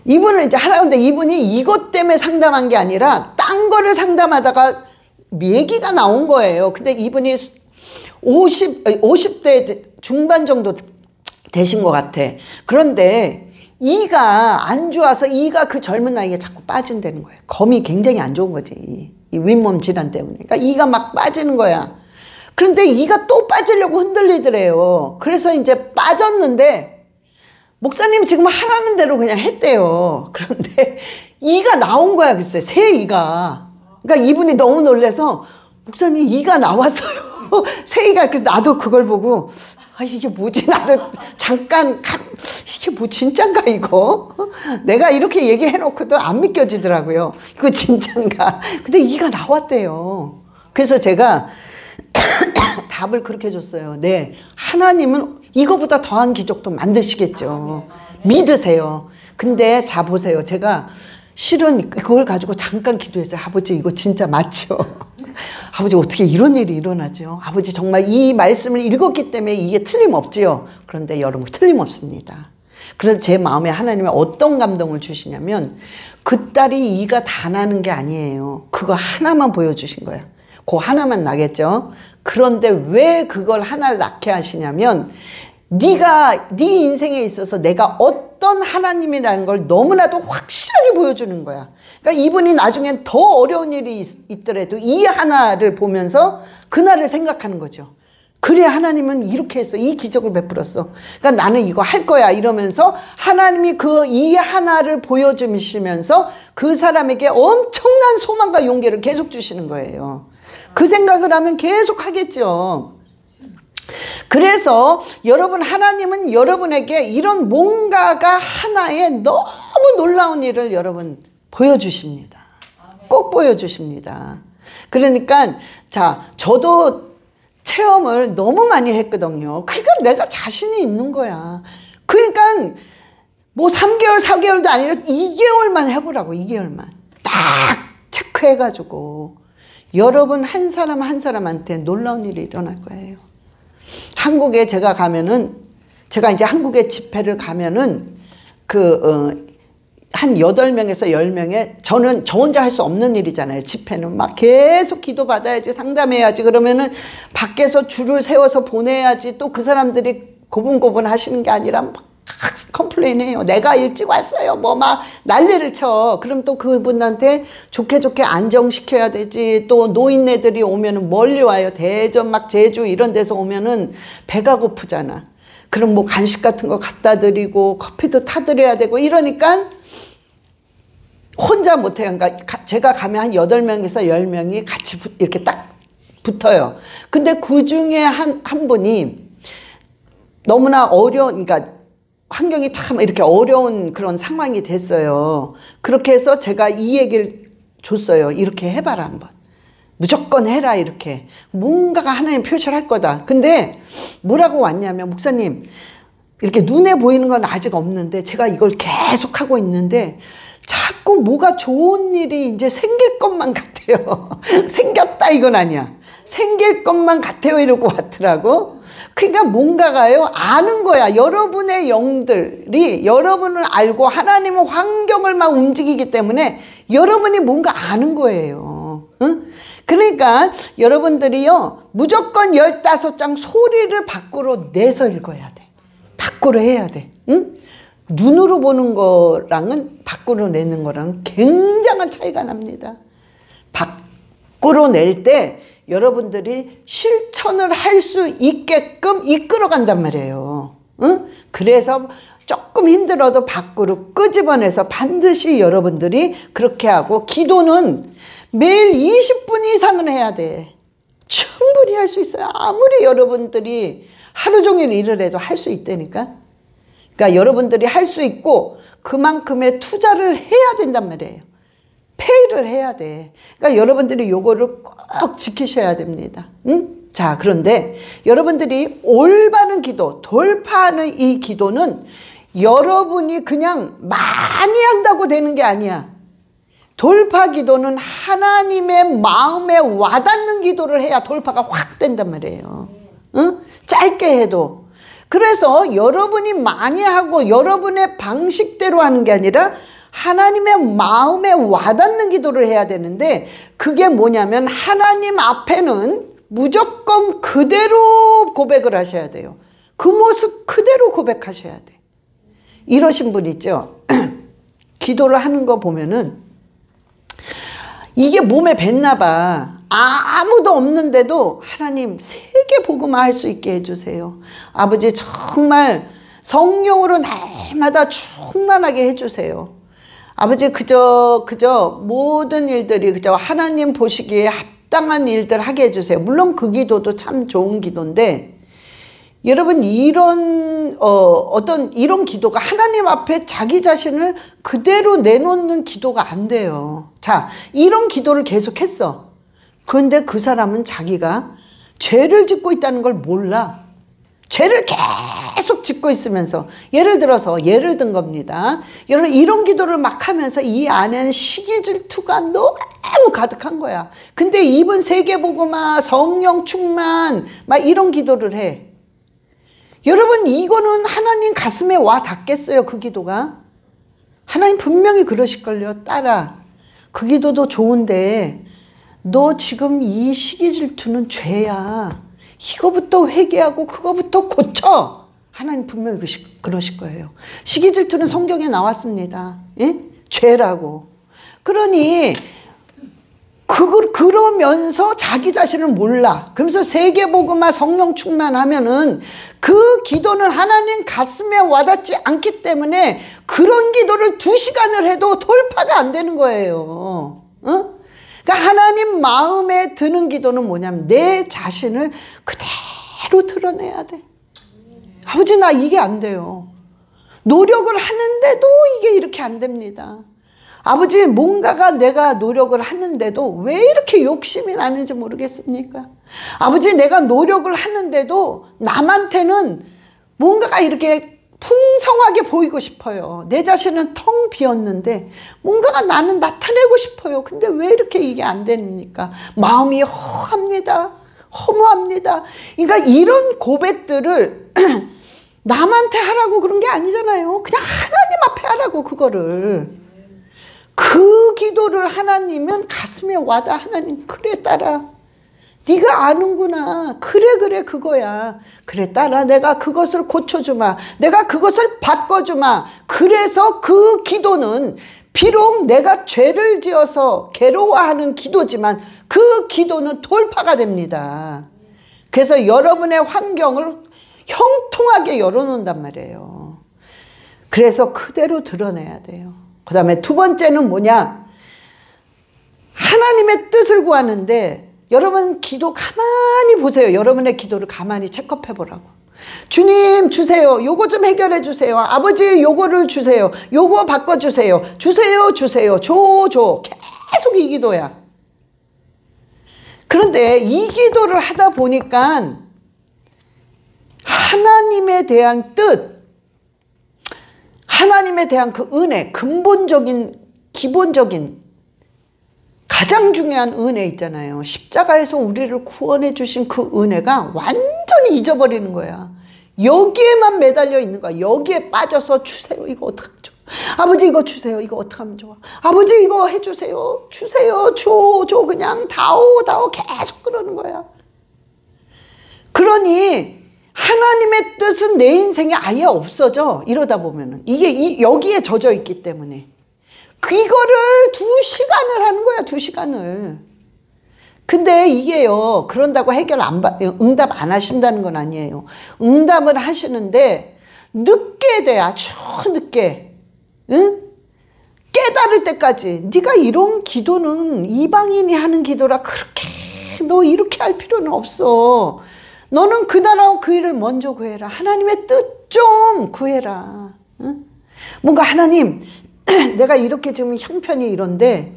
이분을 이제 하라는데 이분이 이것 때문에 상담한 게 아니라 딴 거를 상담하다가 얘기가 나온 거예요. 근데 이분이 50대 중반 정도 되신 것 같아. 그런데 이가 안 좋아서 이가 그 젊은 나이에 자꾸 빠진다는 거예요. 검이 굉장히 안 좋은 거지. 이 윗몸 질환 때문에. 그러니까 이가 막 빠지는 거야. 그런데 이가 또 빠지려고 흔들리더래요. 그래서 이제 빠졌는데 목사님 지금 하라는 대로 그냥 했대요. 그런데 이가 나온 거야 글쎄. 새 이가. 그러니까 이분이 너무 놀라서 목사님 이가 나왔어요. 새이가. 그래서 나도 그걸 보고 이게 뭐지? 나도 잠깐 이게 뭐 진짠가 이거? 내가 이렇게 얘기해놓고도 안 믿겨지더라고요. 이거 진짠가? 근데 이가 나왔대요. 그래서 제가 답을 그렇게 줬어요. 네, 하나님은 이거보다 더한 기적도 만드시겠죠. 믿으세요. 근데 자 보세요. 제가 실은 그걸 가지고 잠깐 기도했어요. 아버지 이거 진짜 맞죠? 아버지 어떻게 이런 일이 일어나죠? 아버지 정말 이 말씀을 읽었기 때문에 이게 틀림없지요. 그런데 여러분 틀림없습니다. 그래서 제 마음에 하나님이 어떤 감동을 주시냐면 그 딸이 이가 다 나는 게 아니에요. 그거 하나만 보여주신 거예요. 그 하나만 나겠죠. 그런데 왜 그걸 하나를 낳게 하시냐면 네 인생에 있어서 내가 어떤 하나님이라는 걸 너무나도 확실하게 보여주는 거야. 그러니까 이분이 나중엔 더 어려운 일이 있더라도 이 하나를 보면서 그날을 생각하는 거죠. 그래 하나님은 이렇게 했어. 이 기적을 베풀었어. 그러니까 나는 이거 할 거야 이러면서 하나님이 그 이 하나를 보여주시면서 그 사람에게 엄청난 소망과 용기를 계속 주시는 거예요. 그 생각을 하면 계속 하겠죠. 그래서 여러분 하나님은 여러분에게 이런 뭔가가 하나의 너무 놀라운 일을 여러분 보여주십니다. 꼭 보여주십니다. 그러니까 자 저도 체험을 너무 많이 했거든요. 그러니까 내가 자신이 있는 거야. 그러니까 뭐 3개월 4개월도 아니라 2개월만 해보라고. 2개월만 딱 체크해가지고 여러분 한 사람 한 사람한테 놀라운 일이 일어날 거예요. 한국에 제가 가면은 제가 이제 한국에 집회를 가면은 한 8명에서 10명에 저는 저 혼자 할 수 없는 일이잖아요. 집회는 막 계속 기도받아야지 상담해야지 그러면은 밖에서 줄을 세워서 보내야지 또 그 사람들이 고분고분 하시는 게 아니라 막 컴플레인해요. 내가 일찍 왔어요. 뭐 막 난리를 쳐. 그럼 또 그분한테 좋게 안정시켜야 되지. 또 노인네들이 오면은 멀리 와요. 대전 막 제주 이런 데서 오면은 배가 고프잖아. 그럼 뭐 간식 같은 거 갖다 드리고 커피도 타드려야 되고 이러니까 혼자 못해요. 그러니까 제가 가면 한 8명에서 10명이 같이 이렇게 딱 붙어요. 근데 그 중에 한 분이 너무나 그러니까 환경이 참 이렇게 어려운 그런 상황이 됐어요. 그렇게 해서 제가 이 얘기를 줬어요. 이렇게 해봐라 한번. 무조건 해라 이렇게. 뭔가가 하나님 표시를 할 거다. 근데 뭐라고 왔냐면 목사님 이렇게 눈에 보이는 건 아직 없는데 제가 이걸 계속 하고 있는데 자꾸 뭐가 좋은 일이 이제 생길 것만 같아요. 생겼다 이건 아니야. 생길 것만 같아요 이러고 왔더라고. 그러니까 뭔가가요 아는 거야. 여러분의 영들이 여러분을 알고 하나님은 환경을 막 움직이기 때문에 여러분이 뭔가 아는 거예요. 응? 그러니까 여러분들이요 무조건 15장 소리를 밖으로 내서 읽어야 돼. 밖으로 해야 돼. 응? 눈으로 보는 거랑은 밖으로 내는 거랑 굉장한 차이가 납니다. 밖으로 낼 때 여러분들이 실천을 할 수 있게끔 이끌어 간단 말이에요. 응? 그래서 조금 힘들어도 밖으로 끄집어내서 반드시 여러분들이 그렇게 하고 기도는 매일 20분 이상은 해야 돼. 충분히 할 수 있어요. 아무리 여러분들이 하루 종일 일을 해도 할 수 있다니까. 그러니까 여러분들이 할 수 있고 그만큼의 투자를 해야 된단 말이에요. 페이를 해야 돼. 그러니까 여러분들이 요거를 꼭 지키셔야 됩니다. 응? 자, 그런데 여러분들이 올바른 기도, 돌파하는 이 기도는 여러분이 그냥 많이 한다고 되는 게 아니야. 돌파 기도는 하나님의 마음에 와닿는 기도를 해야 돌파가 확 된단 말이에요. 응? 짧게 해도. 그래서 여러분이 많이 하고 여러분의 방식대로 하는 게 아니라 하나님의 마음에 와닿는 기도를 해야 되는데 그게 뭐냐면 하나님 앞에는 무조건 그대로 고백을 하셔야 돼요. 그 모습 그대로 고백하셔야 돼. 이러신 분 있죠. 기도를 하는 거 보면은 이게 몸에 뱄나 봐. 아무도 없는데도 하나님 세계 복음화 할 수 있게 해주세요. 아버지 정말 성령으로 날마다 충만하게 해주세요. 아버지 그저 모든 일들이 그저 하나님 보시기에 합당한 일들 하게 해주세요. 물론 그 기도도 참 좋은 기도인데 여러분 이런 이런 기도가 하나님 앞에 자기 자신을 그대로 내놓는 기도가 안 돼요. 자, 이런 기도를 계속 했어. 그런데 그 사람은 자기가 죄를 짓고 있다는 걸 몰라. 죄를 계속 짓고 있으면서 예를 든 겁니다. 여러분 이런 기도를 막 하면서 이 안에는 시기 질투가 너무 가득한 거야. 근데 입은 세계복음화 성령 충만 막 이런 기도를 해. 여러분 이거는 하나님 가슴에 와 닿겠어요? 그 기도가? 하나님 분명히 그러실걸요. 딸아, 그 기도도 좋은데 너 지금 이 시기 질투는 죄야. 이거부터 회개하고 그거부터 고쳐. 하나님 분명히 그러실 거예요. 시기 질투는 성경에 나왔습니다. 예? 죄라고. 그러니 그러면서 자기 자신을 몰라. 그러면서 세계복음화 성령 충만하면은 그 기도는 하나님 가슴에 와닿지 않기 때문에 그런 기도를 2시간을 해도 돌파가 안 되는 거예요. 그러니까 하나님 마음에 드는 기도는 뭐냐면 내 자신을 그대로 드러내야 돼. 아버지 나 이게 안 돼요. 노력을 하는데도 이게 이렇게 안 됩니다. 아버지 뭔가가 내가 노력을 하는데도 왜 이렇게 욕심이 나는지 모르겠습니까? 아버지 내가 노력을 하는데도 남한테는 뭔가가 이렇게 풍성하게 보이고 싶어요. 내 자신은 텅 비었는데 뭔가가 나는 나타내고 싶어요. 근데 왜 이렇게 이게 안 됩니까? 마음이 허무합니다. 그러니까 이런 고백들을 남한테 하라고 그런 게 아니잖아요. 그냥 하나님 앞에 하라고 그거를. 그 기도를 하나님은 가슴에 와닿아. 하나님 그래 딸아 네가 아는구나. 그래 그거야. 그래 딸아 내가 그것을 고쳐주마. 내가 그것을 바꿔주마. 그래서 그 기도는 비록 내가 죄를 지어서 괴로워하는 기도지만 그 기도는 돌파가 됩니다. 그래서 여러분의 환경을 형통하게 열어놓는단 말이에요. 그래서 그대로 드러내야 돼요. 그 다음에 2번째는 뭐냐? 하나님의 뜻을 구하는데 여러분 기도 가만히 보세요. 여러분의 기도를 가만히 체크해 보라고. 주님 주세요. 요거 좀 해결해 주세요. 아버지 요거를 주세요. 요거 바꿔주세요. 주세요. 줘. 계속 이 기도야. 그런데 이 기도를 하다 보니까 하나님에 대한 뜻, 하나님에 대한 그 은혜, 근본적인 기본적인 가장 중요한 은혜 있잖아요. 십자가에서 우리를 구원해 주신 그 은혜가 완전히 잊어버리는 거야. 여기에만 매달려 있는 거야. 여기에 빠져서 주세요. 이거 어떡하면 좋아. 아버지 이거 주세요. 이거 어떡하면 좋아. 아버지 이거 해주세요. 주세요. 줘. 그냥 다오 계속 그러는 거야. 그러니 하나님의 뜻은 내 인생에 아예 없어져. 이러다 보면은 이게 여기에 젖어 있기 때문에 이거를 2시간을 하는 거야. 2시간을. 근데 이게요 그런다고 응답 안 하신다는 건 아니에요. 응답을 하시는데 늦게 돼. 아주 늦게. 응? 깨달을 때까지. 네가 이런 기도는 이방인이 하는 기도라 그렇게 너 이렇게 할 필요는 없어. 너는 그 나라와 그 일을 먼저 구해라. 하나님의 뜻 좀 구해라. 응? 뭔가 하나님 내가 이렇게 지금 형편이 이런데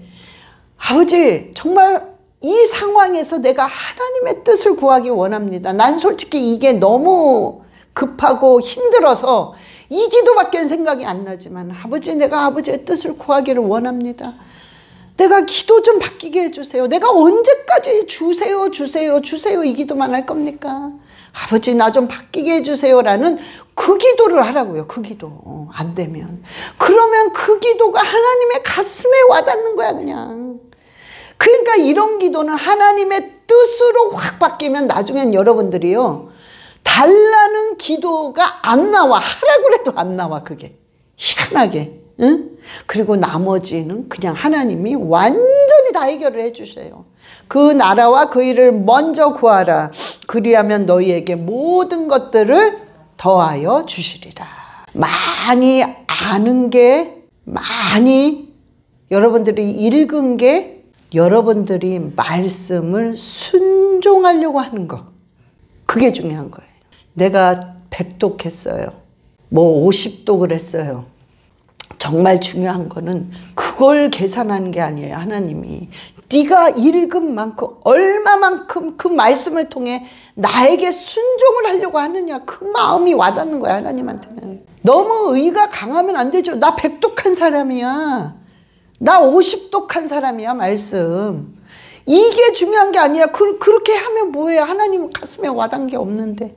아버지 정말 이 상황에서 내가 하나님의 뜻을 구하기 원합니다. 난 솔직히 이게 너무 급하고 힘들어서 이 기도밖에 생각이 안 나지만 아버지 내가 아버지의 뜻을 구하기를 원합니다. 내가 기도 좀 바뀌게 해주세요. 내가 언제까지 주세요 이 기도만 할 겁니까? 아버지 나 좀 바뀌게 해주세요라는 그 기도를 하라고요. 그 기도. 안 되면. 그러면 그 기도가 하나님의 가슴에 와닿는 거야 그냥. 그러니까 이런 기도는 하나님의 뜻으로 확 바뀌면 나중엔 여러분들이요 달라는 기도가 안 나와. 하라고 해도 안 나와. 그게 희한하게. 응? 그리고 나머지는 그냥 하나님이 완전히 다 해결을 해주세요. 그 나라와 그 일을 먼저 구하라. 그리하면 너희에게 모든 것들을 더하여 주시리라. 많이 아는 게 많이 여러분들이 읽은 게 여러분들이 말씀을 순종하려고 하는 거. 그게 중요한 거예요. 내가 100독 했어요. 뭐 50독을 했어요. 정말 중요한 거는 그걸 계산하는 게 아니에요. 하나님이 네가 읽은 만큼 얼마만큼 그 말씀을 통해 나에게 순종을 하려고 하느냐, 그 마음이 와닿는 거야. 하나님한테는. 너무 의가 강하면 안 되죠. 나 100독한 사람이야. 나 50독한 사람이야. 말씀 이게 중요한 게 아니야. 그렇게 하면 뭐예요? 하나님 가슴에 와닿는 게 없는데.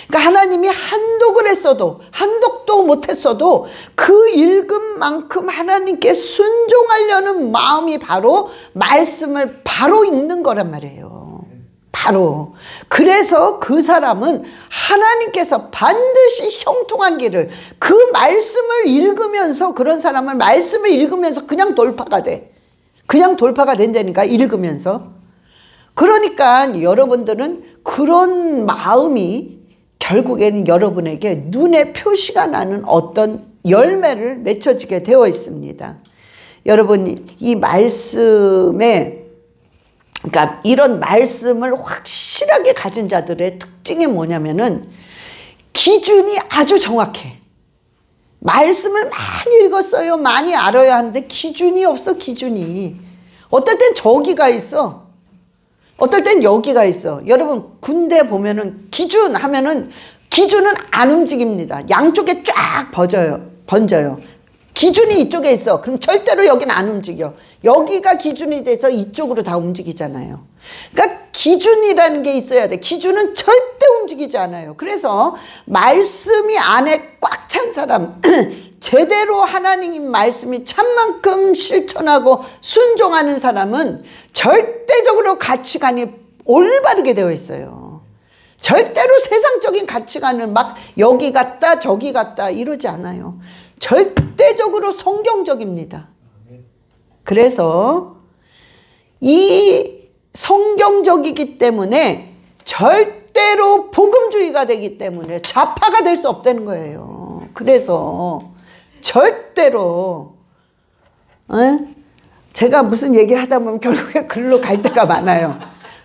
그러니까 하나님이 한독을 했어도 한독도 못했어도 그 읽은 만큼 하나님께 순종하려는 마음이 바로 말씀을 바로 읽는 거란 말이에요. 바로. 그래서 그 사람은 하나님께서 반드시 형통한 길을, 그 말씀을 읽으면서, 그런 사람은 말씀을 읽으면서 그냥 돌파가 돼. 그냥 돌파가 된다니까, 읽으면서. 그러니까 여러분들은 그런 마음이 결국에는 여러분에게 눈에 표시가 나는 어떤 열매를 맺혀지게 되어 있습니다. 여러분, 이 말씀에, 그러니까 이런 말씀을 확실하게 가진 자들의 특징이 뭐냐면은 기준이 아주 정확해. 말씀을 많이 읽었어요. 많이 알아야 하는데 기준이 없어. 기준이. 어떨 땐 저기가 있어. 어떨 땐 여기가 있어. 여러분 군대 보면은 기준 하면은 기준은 안 움직입니다. 양쪽에 쫙 번져요. 기준이 이쪽에 있어. 그럼 절대로 여기는 안 움직여. 여기가 기준이 돼서 이쪽으로 다 움직이잖아요. 그러니까 기준이라는 게 있어야 돼. 기준은 절대 움직이지 않아요. 그래서 말씀이 안에 꽉 찬 사람, 제대로 하나님 말씀이 참만큼 실천하고 순종하는 사람은 절대적으로 가치관이 올바르게 되어 있어요. 절대로 세상적인 가치관을 막 여기 갔다 저기 갔다 이러지 않아요. 절대적으로 성경적입니다. 그래서 이 성경적이기 때문에 절대로 복음주의가 되기 때문에 좌파가 될 수 없다는 거예요. 그래서 절대로 제가 무슨 얘기하다 보면 결국에 글로 갈 때가 많아요.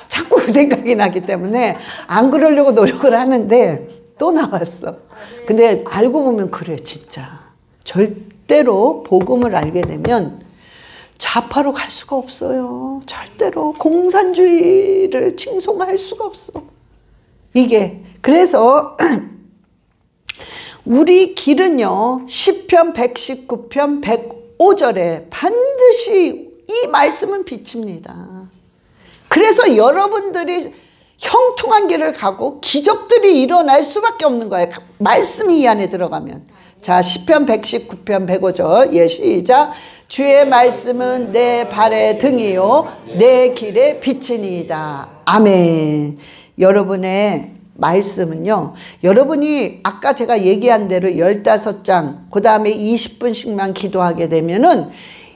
자꾸 그 생각이 나기 때문에 안 그러려고 노력을 하는데 또 나왔어. 근데 알고 보면 그래. 진짜 절대로 복음을 알게 되면 좌파로 갈 수가 없어요. 절대로 공산주의를 칭송할 수가 없어. 이게 그래서 우리 길은요, 시편 119편 105절에 반드시 이 말씀은 비칩니다. 그래서 여러분들이 형통한 길을 가고 기적들이 일어날 수밖에 없는 거예요. 말씀이 이 안에 들어가면. 자, 시편 119편 105절. 예, 시작. 주의 말씀은 내 발의 등이요 내 길의 빛이니이다. 아멘. 여러분의 말씀은요, 여러분이 아까 제가 얘기한 대로 15장 그 다음에 20분씩만 기도하게 되면은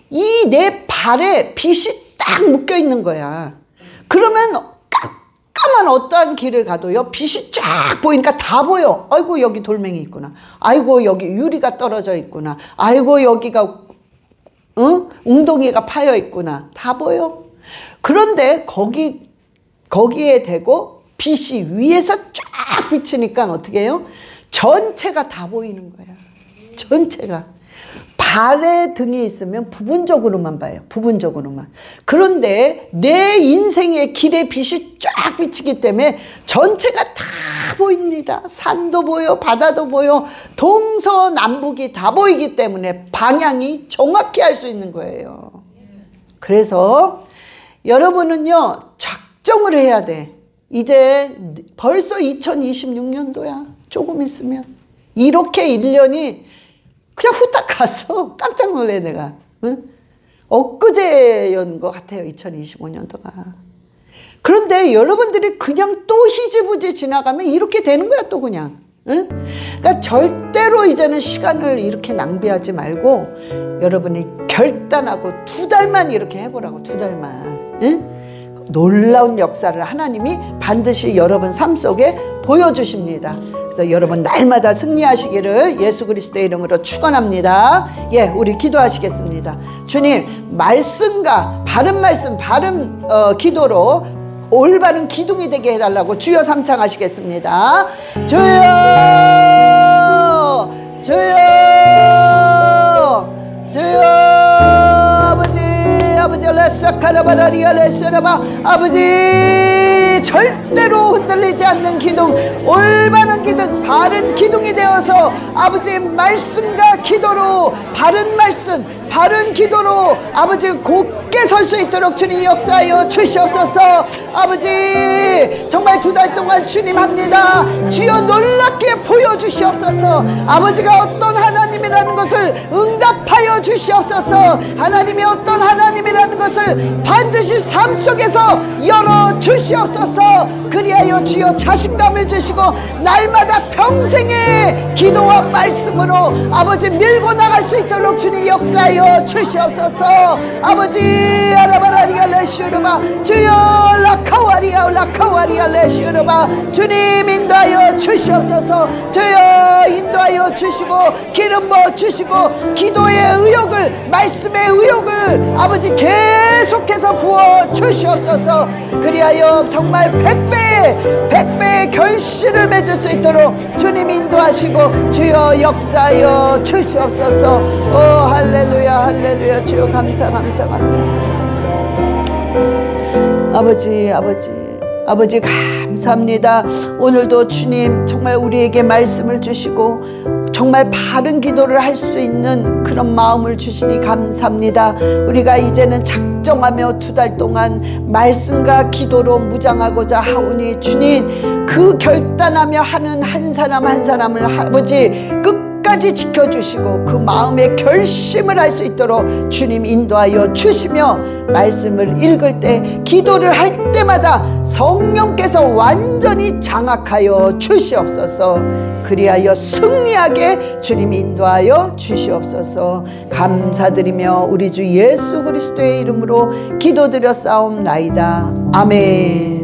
이 내 발에 빛이 딱 묶여 있는 거야. 그러면 깜깜한 어떠한 길을 가도요, 빛이 쫙 보이니까 다 보여. 아이고 여기 돌멩이 있구나. 아이고 여기 유리가 떨어져 있구나. 아이고 여기가 웅덩이가 파여 있구나. 다 보여. 그런데 거기에 대고 빛이 위에서 쫙 비치니까 어떻게 해요? 전체가 다 보이는 거야. 전체가. 발에 등이 있으면 부분적으로만 봐요. 부분적으로만. 그런데 내 인생의 길에 빛이 쫙 비치기 때문에 전체가 다 보입니다. 산도 보여, 바다도 보여, 동서남북이 다 보이기 때문에 방향이 정확히 알 수 있는 거예요. 그래서 여러분은요, 작정을 해야 돼. 이제 벌써 2026년도야. 조금 있으면. 이렇게 1년이 그냥 후딱 갔어. 깜짝 놀래 내가. 응? 엊그제였는 것 같아요. 2025년도가. 그런데 여러분들이 그냥 또 희지부지 지나가면 이렇게 되는 거야. 또 그냥. 응? 그러니까 절대로 이제는 시간을 이렇게 낭비하지 말고 여러분이 결단하고 2달만 이렇게 해보라고. 2달만. 응? 놀라운 역사를 하나님이 반드시 여러분 삶 속에 보여주십니다. 그래서 여러분 날마다 승리하시기를 예수 그리스도의 이름으로 축원합니다. 예, 우리 기도하시겠습니다. 주님, 말씀과 바른 말씀, 바른 기도로 올바른 기둥이 되게 해달라고 주여 삼창하시겠습니다. 주여, 주여, 주여. 아버지 레사카라바라리아 레세라바, 아버지 절대로 흔들리지 않는 기둥, 올바른 기둥, 바른 기둥이 되어서 아버지 말씀과 기도로, 바른 말씀, 바른 기도로 아버지 곧게 설 수 있도록 주님 역사하여 주시옵소서. 아버지 정말 2달 동안 주님 합니다. 주여 놀랍게 보여주시옵소서. 아버지가 어떤 하나님이라는 것을 응답하여 주시옵소서. 하나님이 어떤 하나님이라는 것을 반드시 삶 속에서 열어주시옵소서. 그리하여 주여 자신감을 주시고 날마다 평생의 기도와 말씀으로 아버지 밀고 나갈 수 있도록 주님 역사하여 주시옵소서. 아버지 아라바라리아 레슈르바, 주여 라카와리아 라카와리아 레슈르바, 주님 인도하여 주시옵소서. 주여 인도하여 주시고 기름 부어 주시고 기도의 의욕을, 말씀의 의욕을 아버지 계속해서 부어 주시옵소서. 그리하여 정말 100배의 결실을 맺을 수 있도록 주님 인도하시고 주여 역사하여 주시옵소서. 오 할렐루야 할렐루야. 주여 감사. 아버지 감사합니다. 오늘도 주님 정말 우리에게 말씀을 주시고 정말 바른 기도를 할 수 있는 그런 마음을 주시니 감사합니다. 우리가 이제는 작정하며 2달 동안 말씀과 기도로 무장하고자 하오니 주님 그 결단하며 하는 한 사람 한 사람을 아버지 끝까지 지켜주시고 그 마음의 결심을 할 수 있도록 주님 인도하여 주시며 말씀을 읽을 때 기도를 할 때마다 성령께서 완전히 장악하여 주시옵소서. 그리하여 승리하게 주님 인도하여 주시옵소서. 감사드리며 우리 주 예수 그리스도의 이름으로 기도드려 싸움나이다. 아멘.